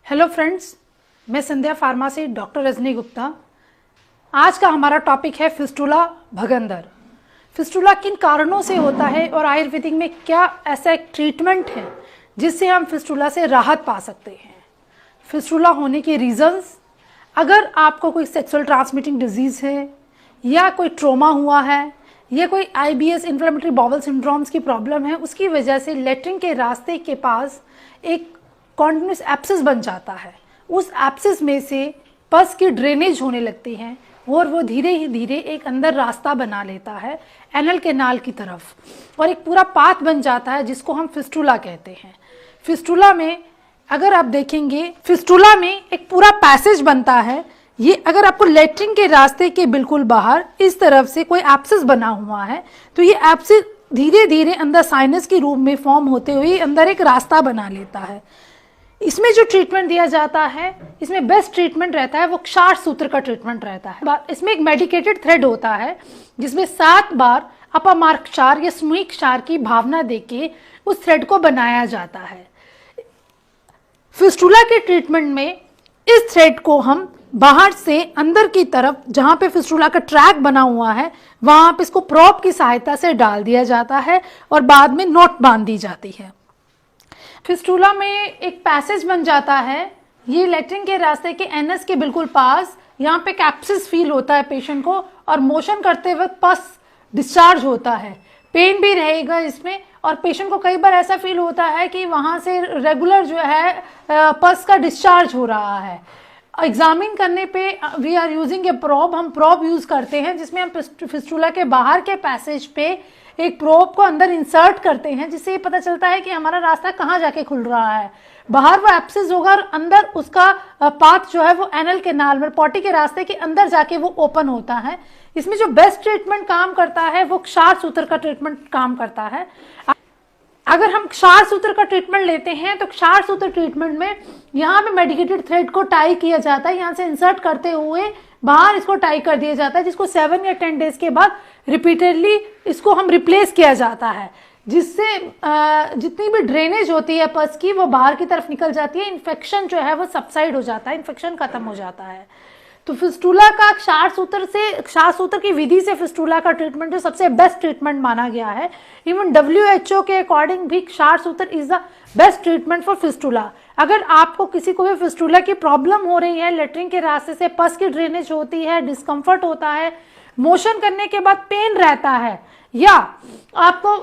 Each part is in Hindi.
हेलो फ्रेंड्स, मैं संध्या फार्मा से डॉक्टर रजनी गुप्ता। आज का हमारा टॉपिक है फिस्टुला भगंदर। फिस्टुला किन कारणों से होता है और आयुर्वेदिक में क्या ऐसा एक ट्रीटमेंट है जिससे हम फिस्टुला से राहत पा सकते हैं। फिस्टुला होने के रीजंस, अगर आपको कोई सेक्सुअल ट्रांसमिटिंग डिजीज़ है या कोई ट्रोमा हुआ है या कोई IBS इन्फ्लेमेटरी बाउल सिंड्रोम्स की प्रॉब्लम है, उसकी वजह से लेट्रिन के रास्ते के पास एक कॉन्टिन्यूस एब्सेस बन जाता है। उस एब्सेस में से पस की ड्रेनेज होने लगती है और वो धीरे ही धीरे एक अंदर रास्ता बना लेता है एनल कैनाल की तरफ और एक पूरा पाथ बन जाता है जिसको हम फिस्टुला कहते हैं। फिस्टुला में अगर आप देखेंगे, फिस्टुला में एक पूरा पैसेज बनता है। ये अगर आपको लेट्रिन के रास्ते के बिल्कुल बाहर इस तरफ से कोई एब्सेस बना हुआ है तो ये एब्सेस धीरे धीरे अंदर साइनस के रूप में फॉर्म होते हुए अंदर एक रास्ता बना लेता है। इसमें जो ट्रीटमेंट दिया जाता है, इसमें बेस्ट ट्रीटमेंट रहता है वो क्षार सूत्र का ट्रीटमेंट रहता है। इसमें एक मेडिकेटेड थ्रेड होता है जिसमें 7 बार अपमार्ग क्षार या स्मुइक क्षार की भावना देके उस थ्रेड को बनाया जाता है। फिस्टुला के ट्रीटमेंट में इस थ्रेड को हम बाहर से अंदर की तरफ, जहां पे फिस्टुला का ट्रैक बना हुआ है, वहां पे इसको प्रोब की सहायता से डाल दिया जाता है और बाद में नॉट बांध दी जाती है। फिस्टुला में एक पैसेज बन जाता है, ये लेट्रिन के रास्ते के एनस के बिल्कुल पास। यहाँ पे कैप्सिस फील होता है पेशेंट को और मोशन करते वक्त पस डिस्चार्ज होता है। पेन भी रहेगा इसमें और पेशेंट को कई बार ऐसा फील होता है कि वहाँ से रेगुलर जो है पस का डिस्चार्ज हो रहा है। एग्जामिन करने पे we are using a probe, हम प्रोब यूज करते हैं जिसमें हम फिस्टुला के बाहर के पैसेज पे एक प्रोब को अंदर इंसर्ट करते हैं जिससे ये पता चलता है कि हमारा रास्ता कहाँ जाके खुल रहा है। बाहर वो एब्सेस होगा और अंदर उसका पाथ जो है वो एनल कैनाल में पॉटी के रास्ते के अंदर जाके वो ओपन होता है। इसमें जो बेस्ट ट्रीटमेंट काम करता है वो क्षार सूत्र का ट्रीटमेंट काम करता है। अगर हम क्षार सूत्र का ट्रीटमेंट लेते हैं तो क्षार सूत्र ट्रीटमेंट में यहाँ पे मेडिकेटेड थ्रेड को टाई किया जाता है, यहाँ से इंसर्ट करते हुए बाहर इसको टाई कर दिया जाता है, जिसको 7 या 10 डेज के बाद रिपीटेडली इसको हम रिप्लेस किया जाता है, जिससे जितनी भी ड्रेनेज होती है पस की वो बाहर की तरफ निकल जाती है। इन्फेक्शन जो है वो सबसाइड हो जाता है, इन्फेक्शन खत्म हो जाता है। तो फिस्टुला का क्षार सूत्र की विधि से फिस्टुला का ट्रीटमेंट जो सबसे बेस्ट ट्रीटमेंट माना गया है। इवन WHO के अकॉर्डिंग भी क्षार सूत्र is the best treatment for fistula. अगर आपको किसी को भी फिस्टुला की प्रॉब्लम हो रही है, लेट्रिन के रास्ते से पस की ड्रेनेज होती है, डिस्कम्फर्ट होता है, मोशन करने के बाद पेन रहता है, या आपको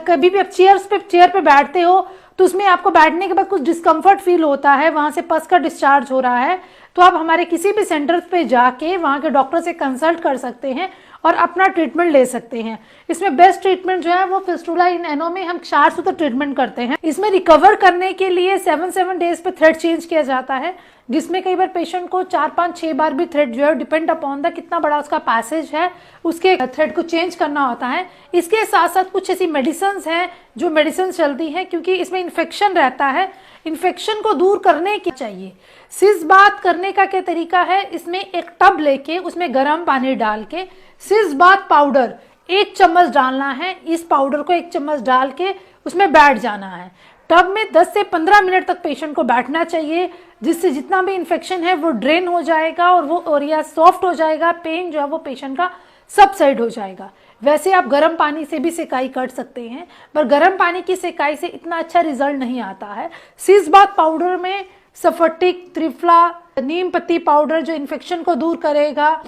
कभी भी आप चेयर पे बैठते हो तो उसमें आपको बैठने के बाद कुछ डिस्कम्फर्ट फील होता है, वहां से पस का डिस्चार्ज हो रहा है, तो आप हमारे किसी भी सेंटर पे जाके वहां के डॉक्टर से कंसल्ट कर सकते हैं और अपना ट्रीटमेंट ले सकते हैं। इसमें बेस्ट ट्रीटमेंट जो है वो फिस्टुला इन एनो में हम क्षार सूत्र ट्रीटमेंट करते हैं। इसमें रिकवर करने के लिए 7 डेज पे थ्रेड चेंज किया जाता है, जिसमें कई बार पेशेंट को 4, 5, 6 बार भी थ्रेड जो है डिपेंड अपॉन द कितना बड़ा उसका पैसेज है उसके थ्रेड को चेंज करना होता है। इसके साथ साथ कुछ ऐसी मेडिसिन हैं जो मेडिसिन चलती हैं, क्योंकि इसमें इन्फेक्शन रहता है, इन्फेक्शन को दूर करने की चाहिए। सिज बात करने का क्या तरीका है, इसमें एक टब लेके उसमें गर्म पानी डाल के सिज बात पाउडर 1 चम्मच डालना है। इस पाउडर को 1 चम्मच डाल के उसमें बैठ जाना है। टब में 10 से 15 मिनट तक पेशेंट को बैठना चाहिए, जिससे जितना भी इन्फेक्शन है वो ड्रेन हो जाएगा और वो एरिया सॉफ्ट हो जाएगा, पेन जो है वो पेशेंट का सबसाइड हो जाएगा। वैसे आप गर्म पानी से भी सेकाई कर सकते हैं, पर गर्म पानी की सेकाई से इतना अच्छा रिजल्ट नहीं आता है। सिज बात पाउडर में सफटिक, त्रिफला, नीम पत्ती पाउडर जो इन्फेक्शन को दूर करेगा,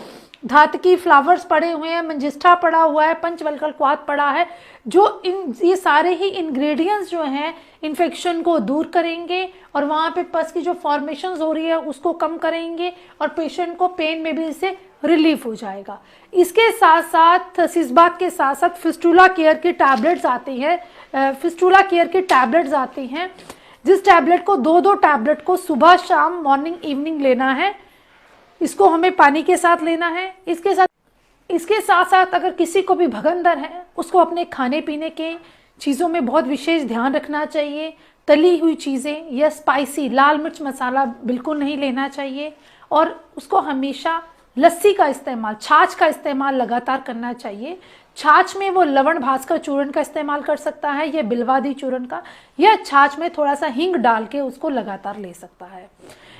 धातकी फ्लावर्स पड़े हुए हैं, मंजिष्ठा पड़ा हुआ है, पंचवल्कल क्वाथ पड़ा है, जो ये सारे ही इंग्रेडिएंट्स जो हैं इन्फेक्शन को दूर करेंगे और वहाँ पे पस की जो फॉर्मेशंस हो रही है उसको कम करेंगे और पेशेंट को पेन में भी इससे रिलीफ हो जाएगा। इसके साथ साथ सिजबात के साथ साथ फिस्टुला केयर की टैबलेट्स आती है। फिस्टुला केयर की टैबलेट्स आती हैं, जिस टैबलेट को 2-2 टैबलेट को सुबह शाम मॉर्निंग इवनिंग लेना है। इसको हमें पानी के साथ लेना है। इसके साथ साथ अगर किसी को भी भगंदर है उसको अपने खाने पीने के चीज़ों में बहुत विशेष ध्यान रखना चाहिए। तली हुई चीज़ें या स्पाइसी लाल मिर्च मसाला बिल्कुल नहीं लेना चाहिए और उसको हमेशा लस्सी का इस्तेमाल, छाछ का इस्तेमाल लगातार करना चाहिए, छाछ में वो लवण भास्कर चूर्ण का इस्तेमाल कर सकता है या बिल्वादी चूर्ण का, या छाछ में थोड़ा सा हींग डाल के उसको लगातार ले सकता है।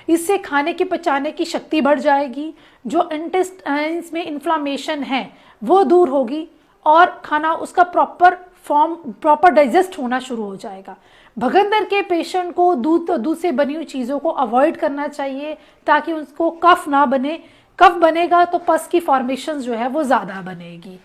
इससे खाने की पचाने की शक्ति बढ़ जाएगी, जो इंटेस्टाइन्स में इन्फ्लामेशन है वो दूर होगी और खाना उसका प्रॉपर डाइजेस्ट होना शुरू हो जाएगा। भगंदर के पेशेंट को दूध से बनी हुई चीज़ों को अवॉइड करना चाहिए ताकि उसको कफ ना बने। कफ बनेगा तो पस की फॉर्मेशन जो है वो ज़्यादा बनेगी।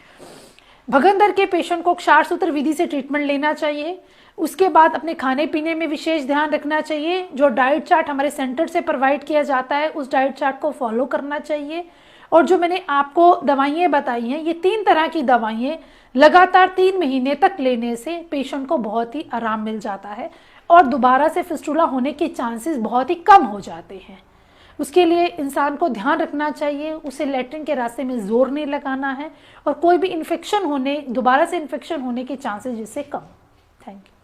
भगंदर के पेशेंट को क्षार सूत्र विधि से ट्रीटमेंट लेना चाहिए। उसके बाद अपने खाने पीने में विशेष ध्यान रखना चाहिए। जो डाइट चार्ट हमारे सेंटर से प्रोवाइड किया जाता है उस डाइट चार्ट को फॉलो करना चाहिए। और जो मैंने आपको दवाइयाँ बताई हैं, ये 3 तरह की दवाइयाँ लगातार 3 महीने तक लेने से पेशेंट को बहुत ही आराम मिल जाता है और दोबारा से फिस्टुला होने के चांसेस बहुत ही कम हो जाते हैं। उसके लिए इंसान को ध्यान रखना चाहिए, उसे लैट्रिन के रास्ते में जोर नहीं लगाना है और कोई भी इन्फेक्शन होने, दोबारा से इन्फेक्शन होने के चांसेस जिससे कम। Thank you.